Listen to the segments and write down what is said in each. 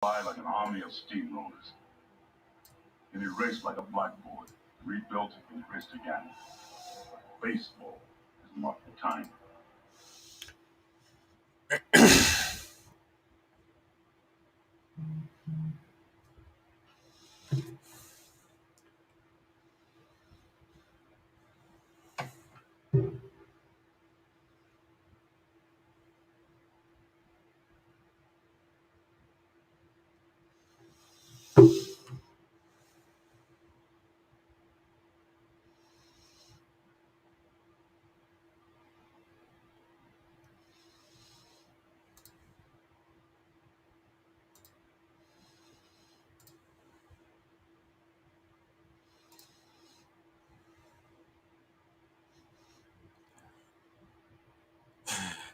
fly like an army of steamrollers. Can erase like a blackboard, rebuilt and erased again. But baseball is not the time.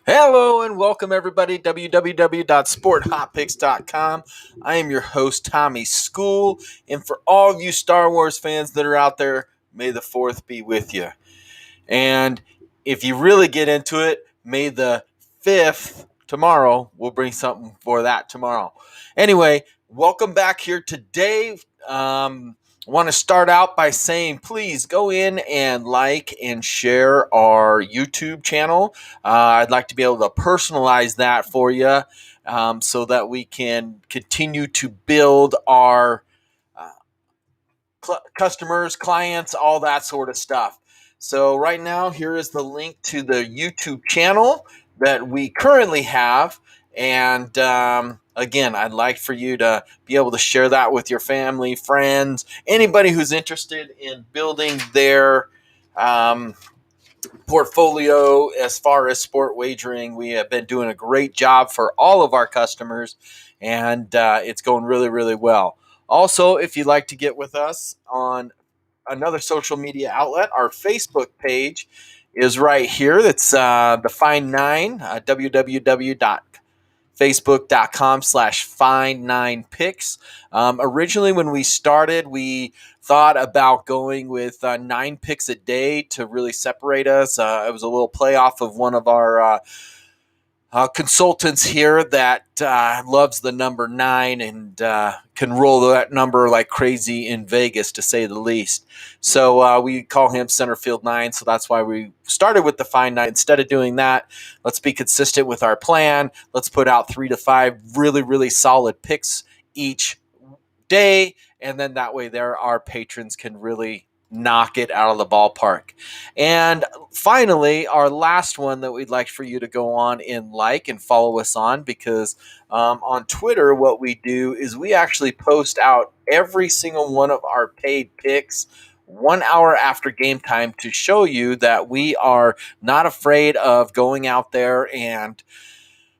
Hello and welcome everybody, www.sporthotpicks.com. I am your host, Tommy School, and for all of you Star Wars fans that are out there, may the 4th be with you. And if you really get into it, may the 5th, tomorrow, we'll bring something for that tomorrow. Anyway, welcome back here today. I want to start out by saying, please go in and like and share our YouTube channel. I'd like to be able to personalize that for you so that we can continue to build our customers, clients, all that sort of stuff. So right now, here is the link to the YouTube channel that we currently have. And again, I'd like for you to be able to share that with your family, friends, anybody who's interested in building their portfolio as far as sport wagering. We have been doing a great job for all of our customers, and it's going really, really well. Also, if you'd like to get with us on another social media outlet, our Facebook page is right here. That's the Find Nine, www.facebook.com/find9picks. Originally, when we started, we thought about going with 9 picks a day to really separate us. It was a little play off of one of our consultants here that loves the number 9 and can roll that number like crazy in Vegas, to say the least. So we call him Centerfield 9. So that's why we started with the Find 9. Instead of doing that, let's be consistent with our plan. Let's put out 3 to 5 really, really solid picks each day. And then that way there our patrons can really knock it out of the ballpark. And finally, our last one that we'd like for you to go on and like and follow us on, because on Twitter, what we do is we actually post out every single one of our paid picks 1 hour after game time to show you that we are not afraid of going out there and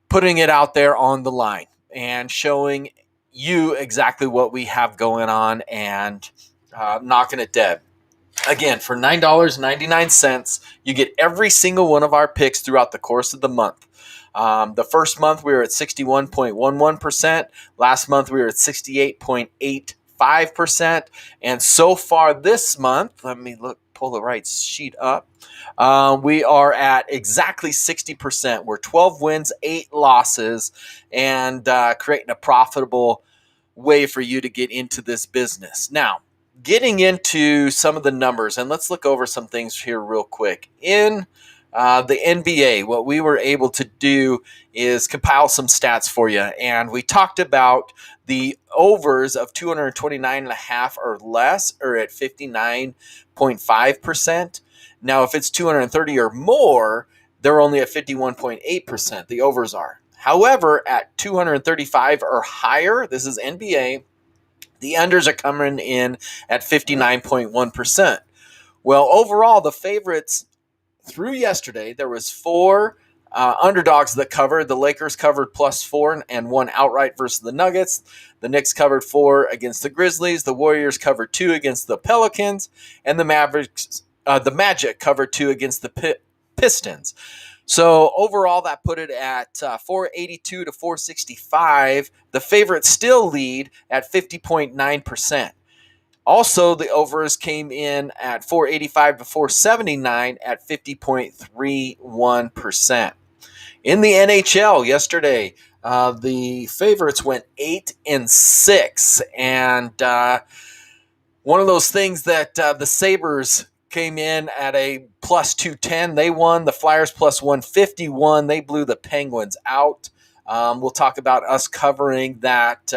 putting it out there on the line and showing you exactly what we have going on and knocking it dead. Again, for $9.99, you get every single one of our picks throughout the course of the month. The first month, we were at 61.11%. Last month, we were at 68.85%. And so far this month, let me pull the right sheet up. We are at exactly 60%. We're 12 wins, 8 losses, and creating a profitable way for you to get into this business. Now, getting into some of the numbers, and let's look over some things here real quick. In the NBA, what we were able to do is compile some stats for you. And we talked about the overs of 229.5 or less are at 59.5%. Now, if it's 230 or more, they're only at 51.8%. The overs are. However, at 235 or higher, this is NBA, the unders are coming in at 59.1%. Well, overall, the favorites through yesterday, there was 4 underdogs that covered. The Lakers covered +4 and 1 outright versus the Nuggets. The Knicks covered 4 against the Grizzlies. The Warriors covered 2 against the Pelicans, and the Magic covered 2 against the Pistons. So overall, that put it at 482 to 465. The favorites still lead at 50.9%. Also, the overs came in at 485 to 479 at 50.31%. In the NHL yesterday, The favorites went 8-6, and one of those things that the Sabres came in at a plus 210. They won. The Flyers plus 151. They blew the Penguins out. We'll talk about us covering that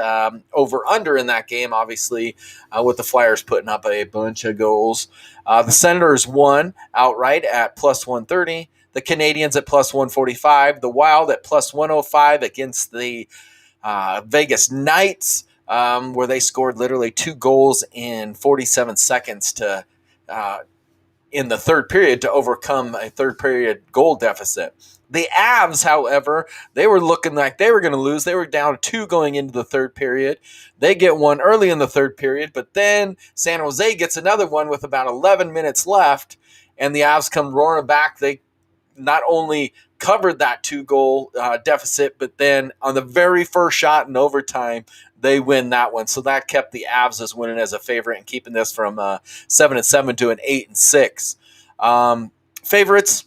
over-under in that game, obviously, with the Flyers putting up a bunch of goals. The Senators won outright at plus 130. The Canadiens at plus 145. The Wild at plus 105 against the Vegas Knights, where they scored literally 2 goals in 47 seconds to in the third period to overcome a third period goal deficit. The Avs, however, they were looking like they were going to lose. They were down 2 going into the third period. They get one early in the third period, but then San Jose gets another one with about 11 minutes left, and the Avs come roaring back. They not only covered that 2-goal deficit, but then on the very first shot in overtime, they win that one. So that kept the Avs as winning as a favorite and keeping this from 7-7 to an 8-6. Favorites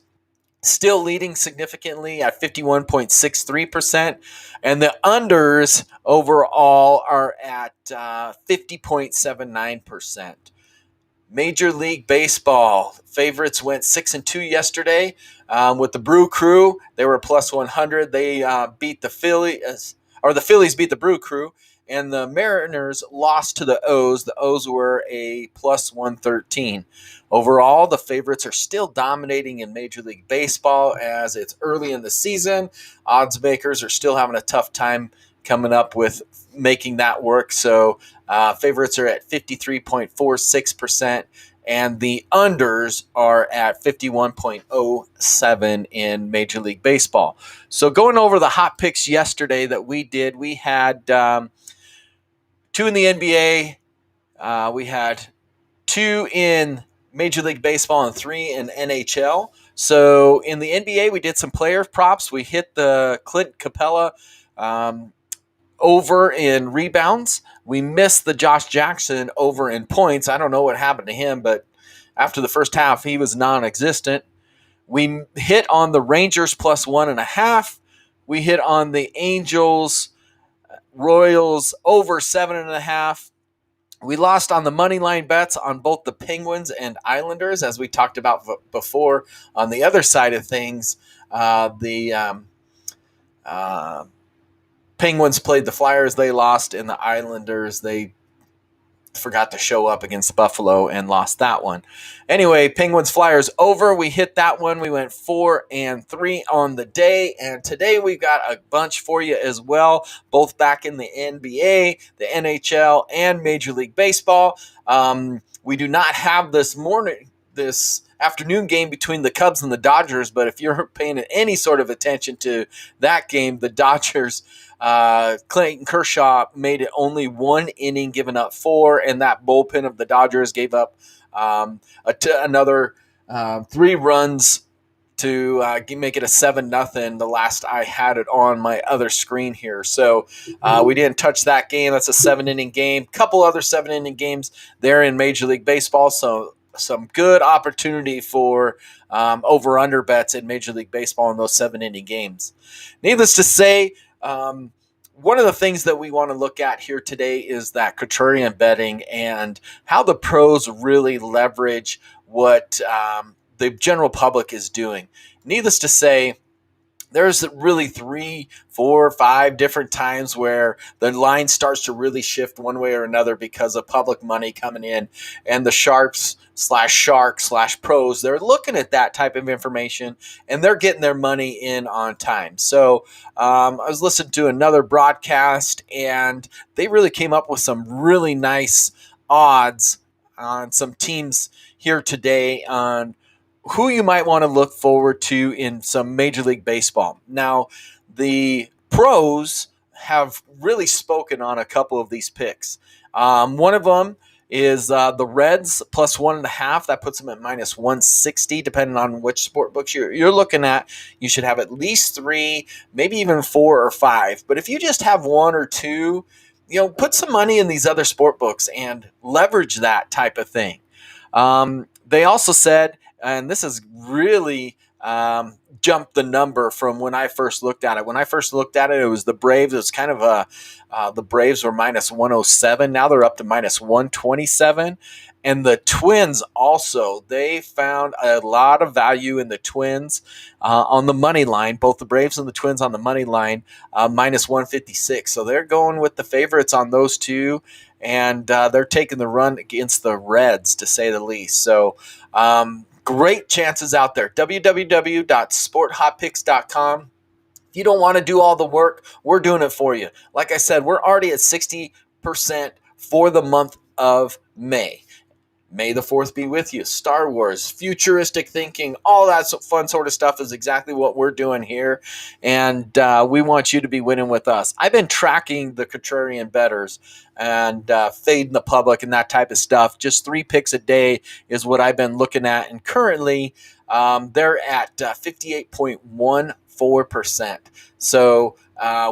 still leading significantly at 51.63%, and the unders overall are at 50.79%. Major League Baseball favorites went 6-2 yesterday with the Brew Crew. They were plus 100. They beat the Phillies, or the Phillies beat the Brew Crew, and the Mariners lost to the O's. The O's were a plus 113. Overall, the favorites are still dominating in Major League Baseball as it's early in the season. Odds makers are still having a tough time coming up with making that work. So favorites are at 53.46%, and the unders are at 51.07 in Major League Baseball. So going over the hot picks yesterday that we did, we had 2 in the NBA. We had 2 in Major League Baseball and 3 in NHL. So in the NBA, we did some player props. We hit the Clint Capella over in rebounds. We missed the Josh Jackson over in points. I don't know what happened to him, but after the first half, he was non-existent. We hit on the Rangers plus 1.5. We hit on the Angels, Royals over 7.5. We lost on the money line bets on both the Penguins and Islanders, as we talked about before. On the other side of things, the Penguins played the Flyers. They lost, and the Islanders, they forgot to show up against Buffalo and lost that one. Anyway, Penguins Flyers over. We hit that one. We went 4-3 on the day, and today we've got a bunch for you as well, both back in the NBA, the NHL, and Major League Baseball. We do not have this afternoon game between the Cubs and the Dodgers, but if you're paying any sort of attention to that game, the Dodgers, Clayton Kershaw made it only 1 inning, giving up 4, and that bullpen of the Dodgers gave up another 3 runs to make it a 7-0 the last I had it on my other screen here. So we didn't touch that game. That's a 7-inning game. Couple other 7-inning games there in Major League Baseball. So some good opportunity for over-under bets in Major League Baseball in those 7-inning games. Needless to say, one of the things that we want to look at here today is that contrarian betting and how the pros really leverage what the general public is doing. Needless to say, there's really 3, 4, 5 different times where the line starts to really shift one way or another because of public money coming in, and the sharps/pros, they're looking at that type of information and they're getting their money in on time. So I was listening to another broadcast, and they really came up with some really nice odds on some teams here today on who you might want to look forward to in some Major League Baseball. Now, the pros have really spoken on a couple of these picks. One of them is the Reds plus 1.5. That puts them at minus 160, depending on which sport books you're looking at. You should have at least 3, maybe even 4 or 5. But if you just have 1 or 2, put some money in these other sport books and leverage that type of thing. They also said, and this is really jumped the number from when I first looked at it. When I first looked at it, it was the Braves. It was kind of the Braves were minus 107. Now they're up to minus 127. And the Twins also, they found a lot of value in the Twins on the money line, both the Braves and the Twins on the money line, minus 156. So they're going with the favorites on those two, and they're taking the run against the Reds, to say the least. So great chances out there. www.sporthotpicks.com. If you don't want to do all the work, we're doing it for you. Like I said, we're already at 60% for the month of May. May the 4th be with you. Star Wars, futuristic thinking, all that fun sort of stuff is exactly what we're doing here. And we want you to be winning with us. I've been tracking the contrarian bettors and fading the public and that type of stuff. Just 3 picks a day is what I've been looking at. And currently, they're at 58.14%. So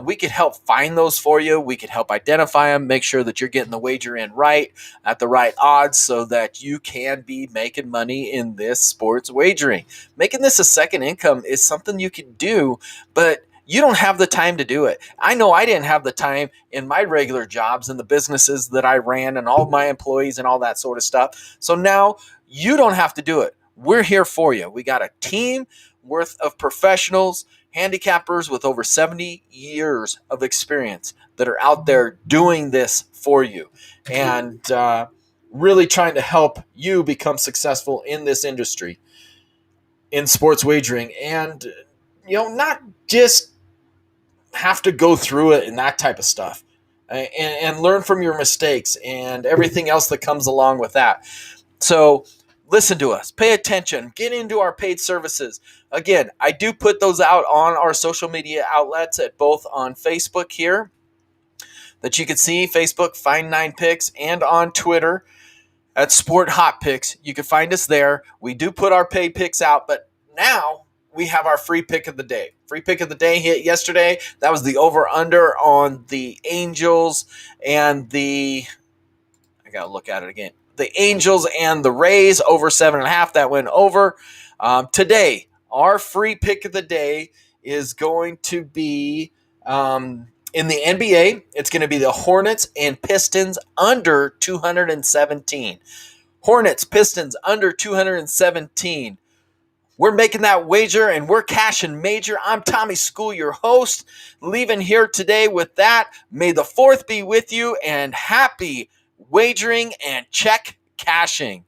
we could help find those for you. We could help identify them, make sure that you're getting the wager in right at the right odds so that you can be making money in this sports wagering. Making this a second income is something you can do, but you don't have the time to do it. I know I didn't have the time in my regular jobs and the businesses that I ran and all of my employees and all that sort of stuff. So now you don't have to do it. We're here for you. We got a team worth of professionals, handicappers with over 70 years of experience that are out there doing this for you and really trying to help you become successful in this industry, in sports wagering, and not just have to go through it and that type of stuff, and learn from your mistakes and everything else that comes along with that. So listen to us, pay attention, get into our paid services. Again, I do put those out on our social media outlets at both on Facebook here that you can see, Facebook, Find 9 Picks, and on Twitter at Sport Hot Picks. You can find us there. We do put our paid picks out, but now we have our free pick of the day. Free pick of the day hit yesterday. That was the over-under on the Angels and I got to look at it again. The Angels and the Rays over 7.5. That went over. Today, our free pick of the day is going to be in the NBA. It's going to be the Hornets and Pistons under 217. Hornets, Pistons under 217. We're making that wager and we're cashing major. I'm Tommy School, your host, leaving here today with that. May the 4th be with you and happy wagering and check cashing.